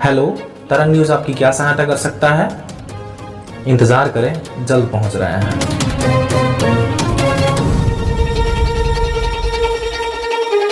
Hello, तरंग news आपकी क्या सहायता कर सकता है? इंतज़ार करें, जल्द पहुंच रहे हैं।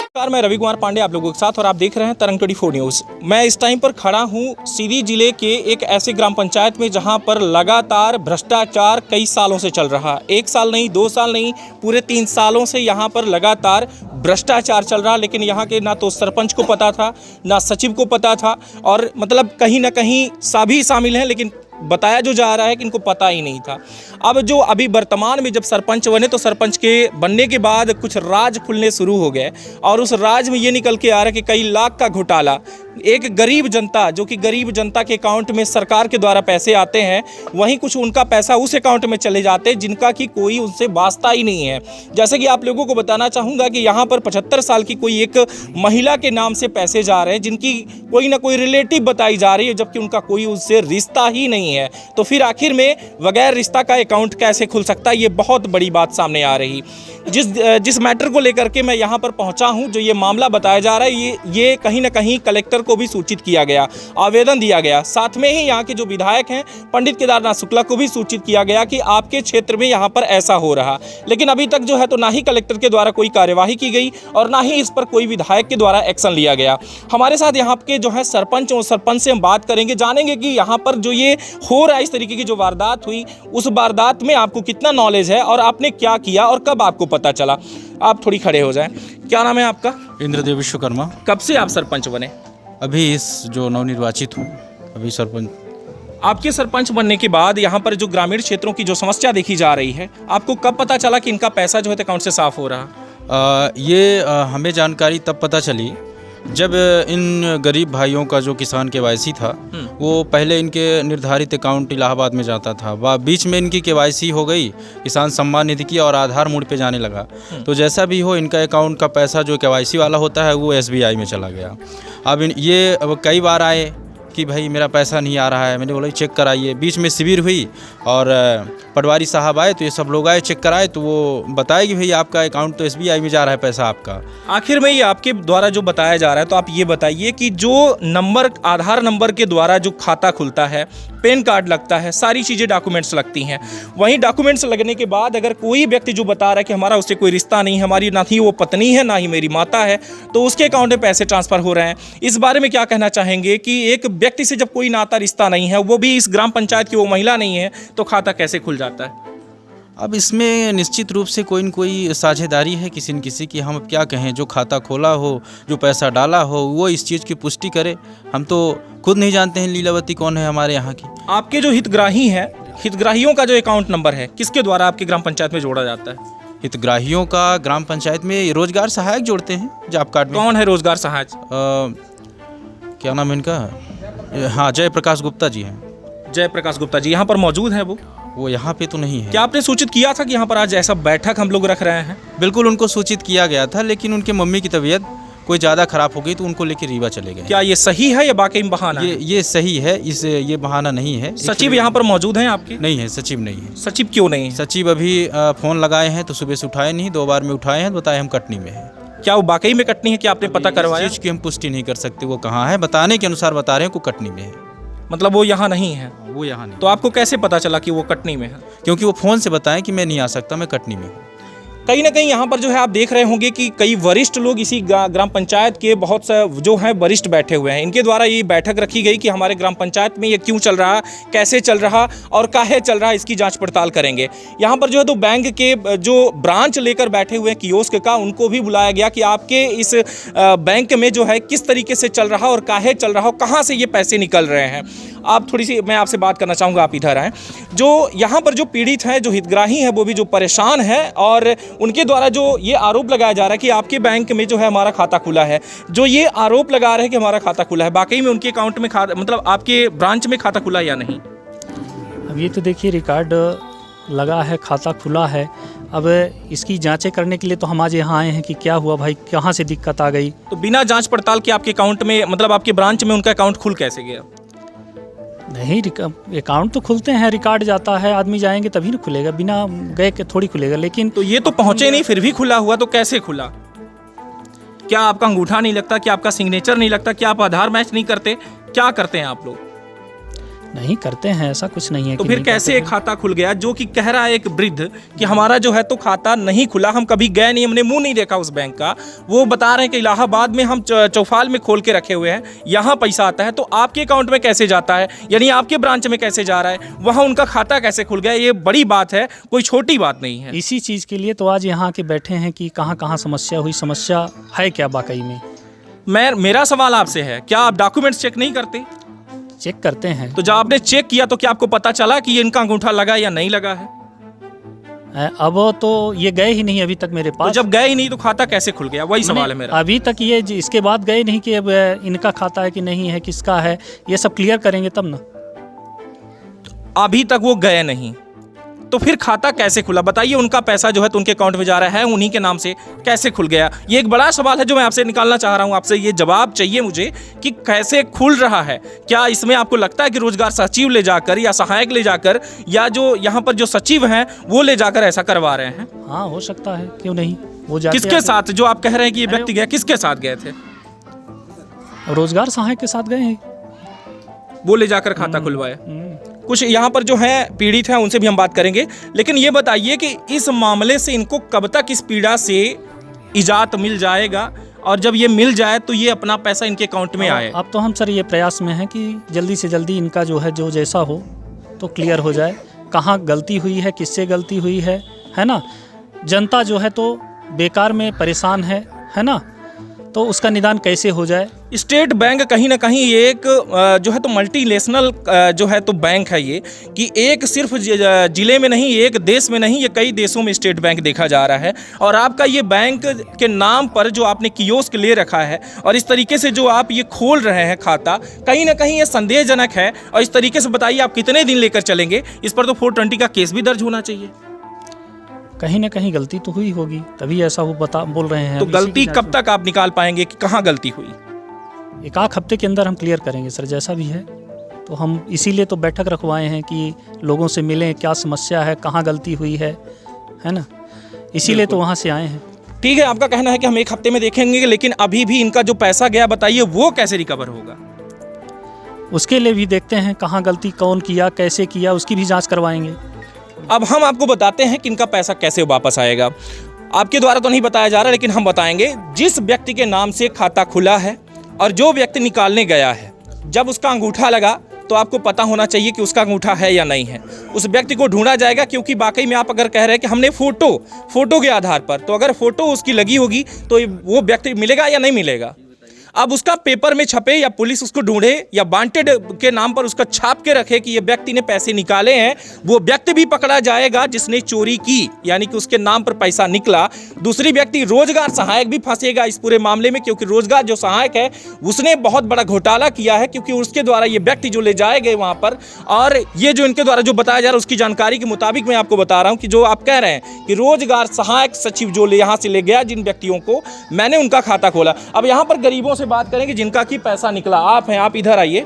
नमस्कार, मैं रवि कुमार पांडे आप लोगों के साथ और आप देख रहे हैं तरंग 24 न्यूज़। मैं इस टाइम पर खड़ा हूं सीधी जिले के एक ऐसे ग्राम पंचायत में जहां पर लगातार भ्रष्टाचार कई सालों से चल रहा। 1 साल नहीं, 2 साल नहीं, पूरे 3 सालों से यहां पर लगातार भ्रष्टाचार चल रहा। लेकिन यहाँ के ना तो सरपंच को पता था, ना सचिव को पता था, और मतलब कहीं ना कहीं सभी शामिल हैं, लेकिन बताया जो जा रहा है कि इनको पता ही नहीं था। अब जो अभी वर्तमान में जब सरपंच बने तो सरपंच के बनने के बाद कुछ राज खुलने शुरू हो गए, और उस राज में ये निकल के आ रहा है कि कई लाख का घोटाला। एक गरीब जनता, जो कि गरीब जनता के अकाउंट में सरकार के द्वारा पैसे आते हैं, वहीं कुछ उनका पैसा उस अकाउंट में चले जाते हैं जिनका कि कोई उनसे वास्ता ही नहीं है। जैसे कि आप लोगों को बताना चाहूँगा कि यहाँ पर 75 साल की कोई एक महिला के नाम से पैसे जा रहे हैं, जिनकी कोई ना कोई रिलेटिव बताई जा रही है, जबकि उनका कोई उससे रिश्ता ही नहीं है। तो फिर आखिर में बगैर रिश्ता का अकाउंट कैसे खुल सकता है, ये बहुत बड़ी बात सामने आ रही। जिस मैटर को लेकर के मैं यहाँ पर पहुँचा हूँ, जो ये मामला बताया जा रहा है, ये कहीं ना कहीं कलेक्टर को भी सूचित किया गया, आवेदन दिया गया। साथ में ही यहाँ के जो विधायक हैं पंडित केदारनाथ शुक्ला को भी सूचित किया गया कि आपके क्षेत्र में यहाँ पर ऐसा हो रहा। लेकिन अभी तक जो है तो ना ही कलेक्टर के द्वारा कोई कार्यवाही की गई और ना ही इस पर कोई विधायक के द्वारा एक्शन लिया गया। हमारे साथ यहाँ के जो है सरपंच और सरपंच से हम बात करेंगे, जानेंगे कि यहाँ पर जो ये हो रहा है, इस तरीके की जो वारदात हुई, उस वारदात में आपको कितना नॉलेज है और आपने क्या किया और कब आपको पता चला। आप थोड़ी खड़े हो जाएं। क्या नाम है आपका? इंद्रदेव विश्वकर्मा। कब से आप सरपंच बने? अभी इस जो नवनिर्वाचित हूँ, अभी सरपंच। आपके सरपंच बनने के बाद यहाँ पर जो ग्रामीण क्षेत्रों की जो समस्या देखी जा रही है, आपको कब पता चला कि इनका पैसा जो है अकाउंट से साफ हो रहा? हमें जानकारी तब पता चली जब इन गरीब भाइयों का जो किसान केवाईसी था, वो पहले इनके निर्धारित अकाउंट इलाहाबाद में जाता था, बीच में इनकी केवाईसी हो गई, किसान सम्मान निधि की और आधार मोड पे जाने लगा। तो जैसा भी हो, इनका अकाउंट का पैसा जो केवाईसी वाला होता है वो SBI में चला गया। अब कई बार आए कि भाई मेरा पैसा नहीं आ रहा है। मैंने बोला चेक कराइए। बीच में शिविर हुई और पटवारी साहब आए, तो ये सब लोग आए, चेक कराए, तो वो बताए कि भाई आपका अकाउंट तो SBI में जा रहा है पैसा आपका। आखिर में ये आपके द्वारा जो बताया जा रहा है, तो आप ये बताइए कि जो नंबर, आधार नंबर के द्वारा जो खाता खुलता है, पैन कार्ड लगता है, सारी चीज़ें डॉक्यूमेंट्स लगती हैं, वहीं डॉक्यूमेंट्स लगने के बाद अगर कोई व्यक्ति जो बता रहा है कि हमारा उससे कोई रिश्ता नहीं है, हमारी ना ही वो पत्नी है ना ही मेरी माता है, तो उसके अकाउंट में पैसे ट्रांसफ़र हो रहे हैं। इस बारे में क्या कहना चाहेंगे कि एक व्यक्ति से जब कोई नाता रिश्ता नहीं है, वो भी इस ग्राम पंचायत की वो महिला नहीं है, तो खाता कैसे खुल जाता है? अब इसमें निश्चित रूप से कोई न कोई साझेदारी है किसी न किसी की। हम क्या कहें, जो खाता खोला हो, जो पैसा डाला हो, वो इस चीज़ की पुष्टि करे। हम तो खुद नहीं जानते हैं लीलावती कौन है हमारे यहाँ की। आपके जो हितग्राही हैं, हितग्राहियों का जो अकाउंट नंबर है, किसके द्वारा आपके ग्राम पंचायत में जोड़ा जाता है? हितग्राहियों का ग्राम पंचायत में रोजगार सहायक जोड़ते हैं जॉब कार्ड में। कौन है रोजगार सहायक? क्या नाम है इनका? हाँ, जयप्रकाश गुप्ता जी हैं। जयप्रकाश गुप्ता जी यहाँ पर मौजूद हैं? वो यहाँ पे तो नहीं है। क्या आपने सूचित किया था कि यहाँ पर आज ऐसा बैठक हम लोग रख रहे हैं? बिल्कुल, उनको सूचित किया गया था, लेकिन उनके मम्मी की तबीयत कोई ज़्यादा खराब हो गई तो उनको लेकर रीवा चले गए। क्या ये सही है या बाकी में बहाना है? ये सही है, ये बहाना नहीं है। सचिव यहाँ पर मौजूद हैं आपके? नहीं है, सचिव नहीं है। सचिव क्यों नहीं है? सचिव अभी फ़ोन लगाए हैं तो सुबह से उठाए नहीं, 2 बार में उठाए हैं, बताए हम कटनी में है। क्या वो वाकई में कटनी है? क्या आपने पता करवाया? इस चीज़ की हम पुष्टि नहीं कर सकते वो कहाँ है। बताने के अनुसार बता रहे हैं को कटनी में है। मतलब वो यहाँ नहीं है? वो यहाँ नहीं। तो आपको कैसे पता चला कि वो कटनी में है? क्योंकि वो फ़ोन से बताएं कि मैं नहीं आ सकता, मैं कटनी में हूँ। कहीं ना कहीं यहाँ पर जो है आप देख रहे होंगे कि कई वरिष्ठ लोग इसी ग्राम पंचायत के बहुत से जो हैं वरिष्ठ बैठे हुए हैं। इनके द्वारा ये बैठक रखी गई कि हमारे ग्राम पंचायत में ये क्यों चल रहा, कैसे चल रहा और काहे चल रहा, इसकी जांच पड़ताल करेंगे। यहाँ पर जो है तो बैंक के जो ब्रांच लेकर बैठे हुए हैं कियोस्क का, उनको भी बुलाया गया कि आपके इस बैंक में जो है किस तरीके से चल रहा और काहे चल रहा, कहाँ से ये पैसे निकल रहे हैं। आप थोड़ी सी, मैं आपसे बात करना चाहूँगा, आप इधर आएँ। जो यहाँ पर जो पीड़ित हैं, जो हितग्राही हैं, वो भी जो परेशान हैं, और उनके द्वारा जो ये आरोप लगाया जा रहा है कि आपके बैंक में जो है हमारा खाता खुला है, जो ये आरोप लगा रहे हैं कि हमारा खाता खुला है, वाकई में उनके अकाउंट में खाता, मतलब आपके ब्रांच में खाता खुला या नहीं? अब ये तो देखिए रिकॉर्ड लगा है, खाता खुला है। अब इसकी जांचें करने के लिए तो हम आज यहाँ आए हैं कि क्या हुआ भाई, कहाँ से दिक्कत आ गई। तो बिना जांच पड़ताल के आपके अकाउंट में, मतलब आपके ब्रांच में उनका अकाउंट खुल कैसे गया? नहीं, अकाउंट तो खुलते हैं, रिकॉर्ड जाता है, आदमी जाएंगे तभी ना खुलेगा, बिना गए के थोड़ी खुलेगा। लेकिन तो ये तो पहुँचे नहीं, फिर भी खुला हुआ, तो कैसे खुला? क्या आपका अंगूठा नहीं लगता? क्या आपका सिग्नेचर नहीं लगता? क्या आप आधार मैच नहीं करते? क्या करते हैं आप लोग? नहीं करते हैं, ऐसा कुछ नहीं है। तो कि फिर नहीं कैसे करते एक खाता खुल गया जो कि कह रहा है एक वृद्ध कि हमारा जो है तो खाता नहीं खुला, हम कभी गए नहीं, हमने मुंह नहीं देखा उस बैंक का। वो बता रहे हैं कि इलाहाबाद में हम चौफाल में खोल के रखे हुए हैं, यहाँ पैसा आता है। तो आपके अकाउंट में कैसे जाता है, यानी आपके ब्रांच में कैसे जा रहा है, वहाँ उनका खाता कैसे खुल गया? ये बड़ी बात है, कोई छोटी बात नहीं है। इसी चीज़ के लिए तो आज यहाँ के बैठे हैं कि कहाँ कहाँ समस्या हुई, समस्या है क्या वाकई में। मेरा सवाल आपसे है, क्या आप डॉक्यूमेंट्स चेक नहीं करते? चेक करते हैं। तो जब आपने चेक किया तो क्या आपको पता चला कि इनका अंगूठा लगा या नहीं लगा है? अब तो ये गए ही नहीं अभी तक मेरे तो पास। जब गए ही नहीं तो खाता कैसे खुल गया, वही सवाल है मेरा। अभी तक ये इसके बाद गए नहीं कि अब इनका खाता है कि नहीं है, किसका है, ये सब क्लियर करेंगे तब ना। अभी तक वो गए नहीं, तो फिर खाता कैसे खुला? बताइए, उनका पैसा जो है तो उनके अकाउंट में जा रहा है, उन्हीं के नाम से कैसे खुल गया? ये एक बड़ा सवाल है जो मैं आपसे निकालना चाह रहा हूं। आपसे ये जवाब चाहिए मुझे कि कैसे खुल रहा है। क्या इसमें आपको लगता है कि रोजगार सचिव ले जाकर या सहायक ले जाकर या जो यहाँ पर जो सचिव हैं वो ले जाकर ऐसा करवा रहे हैं? हाँ, हो सकता है, क्यों नहीं। वो जाते किसके साथ, जो आप कह रहे हैं कि ये व्यक्ति गया, किसके साथ गए थे? रोजगार सहायक के साथ गए हैं। वो ले जाकर खाता खुलवाया। कुछ यहाँ पर जो है पीड़ित हैं उनसे भी हम बात करेंगे, लेकिन ये बताइए कि इस मामले से इनको कब तक इस पीड़ा से इजात मिल जाएगा, और जब ये मिल जाए तो ये अपना पैसा इनके अकाउंट में आए? अब तो हम सर ये प्रयास में हैं कि जल्दी से जल्दी इनका जो है जो जैसा हो तो क्लियर हो जाए, कहाँ गलती हुई है, किससे गलती हुई है ना। जनता जो है तो बेकार में परेशान है ना, तो उसका निदान कैसे हो जाए। स्टेट बैंक कहीं ना कहीं एक जो है तो मल्टीनेशनल जो है तो बैंक है ये, कि एक सिर्फ जिले में नहीं, एक देश में नहीं, ये कई देशों में स्टेट बैंक देखा जा रहा है। और आपका ये बैंक के नाम पर जो आपने कियोस्क ले रखा है और इस तरीके से जो आप ये खोल रहे हैं खाता, कहीं ना कहीं ये संदेहजनक है। और इस तरीके से बताइए आप कितने दिन लेकर चलेंगे? इस पर तो 420 का केस भी दर्ज होना चाहिए। कहीं ना कहीं गलती तो हुई होगी, तभी ऐसा वो बोल रहे हैं। तो गलती कब तक आप निकाल पाएंगे कि कहाँ गलती हुई? एक आध हफ्ते के अंदर हम क्लियर करेंगे सर, जैसा भी है। तो हम इसीलिए तो बैठक रखवाए हैं कि लोगों से मिलें, क्या समस्या है, कहाँ गलती हुई है ना, इसीलिए तो वहाँ से आए हैं। ठीक है, आपका कहना है कि हम एक हफ्ते में देखेंगे, लेकिन अभी भी इनका जो पैसा गया बताइए वो कैसे रिकवर होगा? उसके लिए भी देखते हैं कहाँ गलती कौन किया, कैसे किया, उसकी भी जाँच करवाएंगे। अब हम आपको बताते हैं कि इनका पैसा कैसे वापस आएगा। आपके द्वारा तो नहीं बताया जा रहा, लेकिन हम बताएंगे। जिस व्यक्ति के नाम से खाता खुला है और जो व्यक्ति निकालने गया है, जब उसका अंगूठा लगा तो आपको पता होना चाहिए कि उसका अंगूठा है या नहीं है। उस व्यक्ति को ढूंढा जाएगा, क्योंकि वाकई में आप अगर कह रहे हैं कि हमने फोटो के आधार पर, तो अगर फोटो उसकी लगी होगी तो वो व्यक्ति मिलेगा या नहीं मिलेगा? अब उसका पेपर में छपे या पुलिस उसको ढूंढे या वांटेड के नाम पर उसका छाप के रखे कि ये व्यक्ति ने पैसे निकाले हैं, वो व्यक्ति भी पकड़ा जाएगा जिसने चोरी की, यानी कि उसके नाम पर पैसा निकला। दूसरी व्यक्ति रोजगार सहायक भी फंसेगा इस पूरे मामले में, क्योंकि रोजगार जो सहायक है उसने बहुत बड़ा घोटाला किया है, क्योंकि उसके द्वारा ये व्यक्ति जो ले जाए गए वहाँ पर, और ये जो इनके द्वारा जो बताया जा रहा है उसकी जानकारी के मुताबिक मैं आपको बता रहा हूँ कि जो आप कह रहे हैं कि रोजगार सहायक सचिव जो यहाँ से ले गया जिन व्यक्तियों को, मैंने उनका खाता खोला। अब यहाँ पर गरीबों बात करेंगे जिनका की पैसा निकला। आप हैं, आप इधर आइए।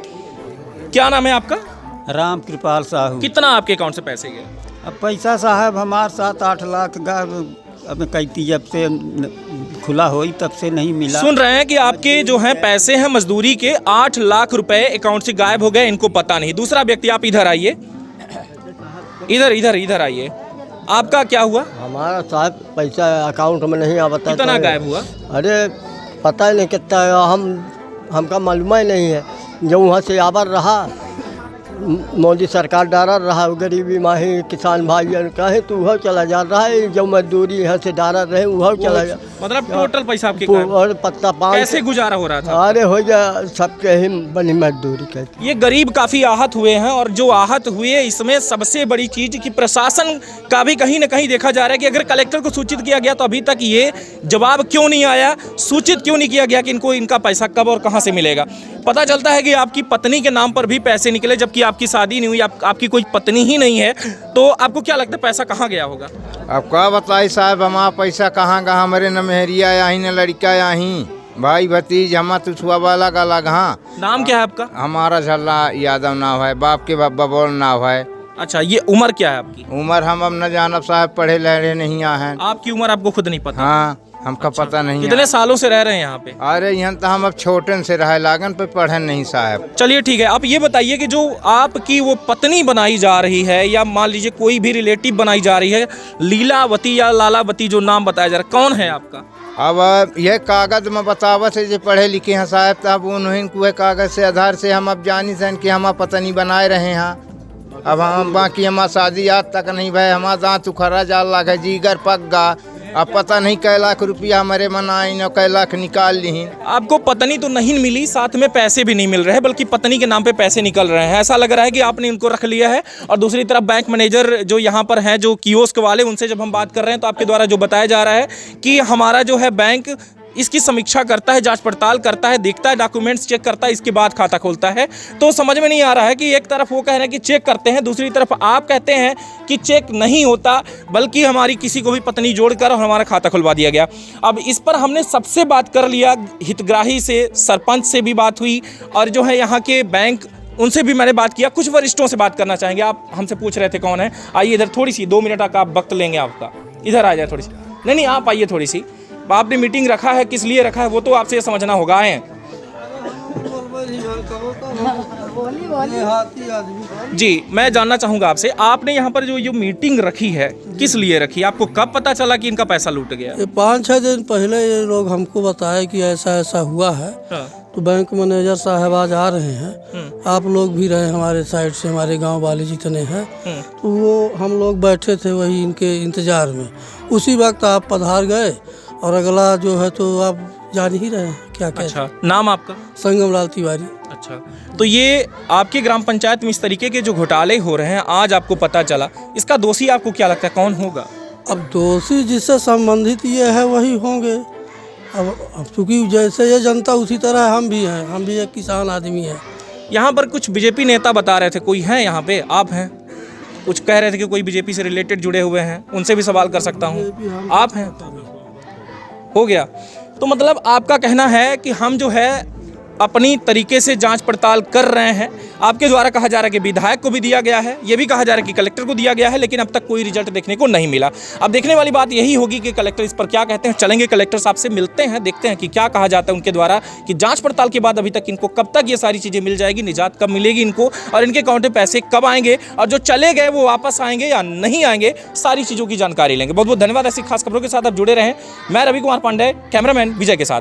क्या नाम है आपका? राम कृपाल साहू। कितना आपके अकाउंट से पैसे गए? अब पैसा साहब हमारे 7-8 लाख अब कहती जब से खुला हुई तब से नहीं मिला। सुन रहे हैं कि आपके जो हैं पैसे हैं मजदूरी के 8 लाख रुपए अकाउंट से गायब हो गए, इनको पता नहीं। दूसरा व्यक्ति, आप इधर आइए, इधर आइए। आपका क्या हुआ? हमारा साहब पैसा अकाउंट में नहीं आ बता। कितना गायब हुआ? अरे पता ही नहीं कितना है, हमका मालूम ही नहीं है। जो वहाँ से आवर रहा, मोदी सरकार डारा रहा, गरीबी माही किसान भाई कहे तो वह चला जा रहा है। जो मजदूरी यहाँ से डारा रहे वह चला जा, मतलब टोटल पैसा आपके और पत्ता पान कैसे गुजारा हो रहा था? अरे हो जा सबके ही बनी मजदूरी कहती। ये गरीब काफ़ी आहत हुए हैं, और जो आहत हुए इसमें सबसे बड़ी चीज़ कि प्रशासन का भी कहीं ना कहीं देखा जा रहा है कि अगर कलेक्टर को सूचित किया गया तो अभी तक ये जवाब क्यों नहीं आया, सूचित क्यों नहीं किया गया कि इनको इनका पैसा कब और कहाँ से मिलेगा। पता चलता है कि आपकी पत्नी के नाम पर भी पैसे निकले, जबकि आपकी शादी नहीं हुई, आपकी कोई पत्नी ही नहीं है। तो आपको क्या लगता है पैसा कहाँ गया होगा? अब क्या बताई साहब, हमारा पैसा कहाँ गया? हमारे न मेहरिया यहीं न लड़का यहीं, भाई भतीज हमारा तो छुआ वाला का लगा। नाम क्या है आपका? हमारा झल्ला यादव नाव है, बाप के बबौल नाव है। अच्छा, ये उम्र क्या है आपकी? उम्र हम अब न जानब साहब, पढ़े लहरे नहीं आए हैं। आपकी उम्र आपको खुद नहीं पता? हाँ। हमका पता नहीं कितने है। सालों से रह रहे हैं यहाँ पे? अरे यहाँ तो हम अब छोटन से रहे लागन पे पढ़न नहीं साहब। चलिए ठीक है, आप ये बताइए कि जो आपकी वो पत्नी बनाई जा रही है या मान लीजिए कोई भी रिलेटिव बनाई जा रही है, लीलावती या लालावती जो नाम बताया जा रहा है, कौन है आपका? अब यह कागज में बतावत है जो पढ़े लिखे हैं साहब, तब उन्हें को कागज से आधार से हम अब जानी सन कि हम पत्नी बनाए रहे हैं। अब हम बाकी हमारा शादी आज तक नहीं भाई, हमारा दांत उखड़ा जाल लगा, जीगर पक गा। अब पता नहीं कै लाख रुपया हमारे मनाई न कै लाख निकाल ली। आपको पत्नी तो नहीं मिली, साथ में पैसे भी नहीं मिल रहे हैं, बल्कि पत्नी के नाम पे पैसे निकल रहे हैं। ऐसा लग रहा है कि आपने इनको रख लिया है। और दूसरी तरफ बैंक मैनेजर जो यहाँ पर हैं, जो कियोस्क वाले, उनसे जब हम बात कर रहे हैं तो आपके द्वारा जो बताया जा रहा है कि हमारा जो है बैंक इसकी समीक्षा करता है, जांच पड़ताल करता है, देखता है, डॉक्यूमेंट्स चेक करता है, इसके बाद खाता खोलता है। तो समझ में नहीं आ रहा है कि एक तरफ वो कह रहे हैं कि चेक करते हैं, दूसरी तरफ आप कहते हैं कि चेक नहीं होता, बल्कि हमारी किसी को भी पत्नी जोड़कर और हमारा खाता खुलवा दिया गया। अब इस पर हमने सबसे बात कर लिया, हितग्राही से, सरपंच से भी बात हुई और जो है यहाँ के बैंक, उनसे भी मैंने बात किया। कुछ वरिष्ठों से बात करना चाहेंगे। आप हमसे पूछ रहे थे कौन है, आइए इधर थोड़ी सी 2 मिनट का आप वक्त लेंगे आपका, इधर आ जाए थोड़ी सी। नहीं, आप आइए थोड़ी सी। आपने मीटिंग रखा है, किस लिए रखा है वो तो आपसे ये समझना होगा। आए जी, मैं जानना चाहूँगा आपसे, आपने यहाँ पर जो मीटिंग रखी है किस लिए रखी? आपको कब पता चला कि इनका पैसा लूट गया? ये 5-6 दिन पहले ये लोग हमको बताए कि ऐसा ऐसा हुआ है। तो बैंक मैनेजर साहब आज आ रहे हैं, आप लोग भी रहे हमारे साइड से, हमारे गांव वाले जितने हैं, तो वो हम लोग बैठे थे वही इनके इंतज़ार में। उसी वक्त आप पधार गए और अगला जो है तो आप जान ही रहे हैं क्या कहते हैं। अच्छा, नाम आपका? संगम लाल तिवारी। अच्छा, तो ये आपकी ग्राम पंचायत में इस तरीके के जो घोटाले हो रहे हैं, आज आपको पता चला, इसका दोषी आपको क्या लगता है, कौन होगा? अब दोषी जिससे संबंधित ये है वही होंगे। अब चूँकि जैसे ये जनता उसी तरह हम भी हैं, हम भी एक किसान आदमी हैं। यहाँ पर कुछ बीजेपी नेता बता रहे थे, कोई है यहाँ पे? आप हैं? कुछ कह रहे थे कि कोई बीजेपी से रिलेटेड जुड़े हुए हैं, उनसे भी सवाल कर सकता हूँ। आप हैं? हो गया। तो मतलब आपका कहना है कि हम जो है अपनी तरीके से जांच पड़ताल कर रहे हैं। आपके द्वारा कहा जा रहा है कि विधायक को भी दिया गया है, ये भी कहा जा रहा है कि कलेक्टर को दिया गया है, लेकिन अब तक कोई रिजल्ट देखने को नहीं मिला। अब देखने वाली बात यही होगी कि कलेक्टर इस पर क्या कहते हैं। चलेंगे कलेक्टर साहब से, मिलते हैं, देखते हैं कि क्या कहा जाता है उनके द्वारा, कि जांच पड़ताल के बाद अभी तक इनको कब तक ये सारी चीज़ें मिल जाएगी, निजात कब मिलेगी इनको, और इनके अकाउंट में पैसे कब आएंगे, और जो चले गए वो वापस आएंगे या नहीं आएंगे, सारी चीज़ों की जानकारी लेंगे। बहुत बहुत धन्यवाद। ऐसी खास खबरों के साथ आप जुड़े रहें। मैं रवि कुमार पांडे, कैमरामैन विजय के साथ।